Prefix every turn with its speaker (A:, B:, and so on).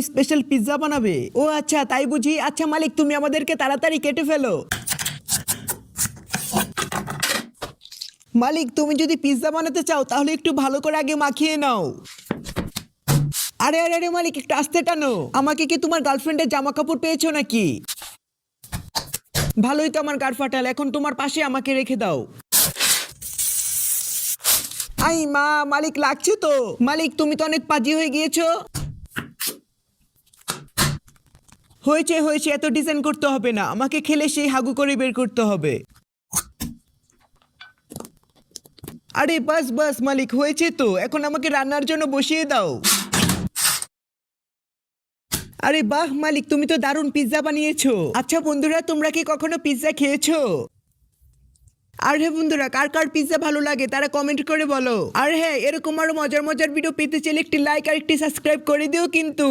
A: Special pizza বানাবে। ও আচ্ছা, তাই বুঝি। আচ্ছা মালিক, তুমি আমাদেরকে তাড়াতাড়ি কেটে ফেলো। মালিক, তুমি যদি পিৎজা বানাতে চাও তাহলে একটু ভালো করে আগে মাখিয়ে নাও। আরে আরে আরে মালিক, একটু আস্তে টানো। আমাকে কি তোমার গার্লফ্রেন্ডের জামা কাপড় পেয়েছো নাকি? ভালোই তো আমার গাড় ফাটাল, এখন তোমার পাশে আমাকে রেখে দাও। আই মা, মালিক লাগছে তো। মালিক, তুমি তো অনেক পাজি হয়ে গিয়েছো। হয়েছে হয়েছে, এত ডিজাইন করতে হবে না, আমাকে খেলে সেই হাগু করে বের করতে হবে। আরে বাস বাস মালিক, হয়েছে তো, এখন আমাকে রান্নার জন্য বসিয়ে দাও। আরে বাহ মালিক, তুমি তো দারুণ পিৎজা বানিয়েছো। আচ্ছা বন্ধুরা, তোমরা কি কখনো পিৎজা খেয়েছো? আর হ্যাঁ বন্ধুরা, কার কার পিৎজা ভালো লাগে তারা কমেন্ট করে বলো। আর হ্যাঁ, এরকম আরো মজার মজার ভিডিও পেতে চাইলে একটি লাইক আর একটি সাবস্ক্রাইব করে দিও কিন্তু।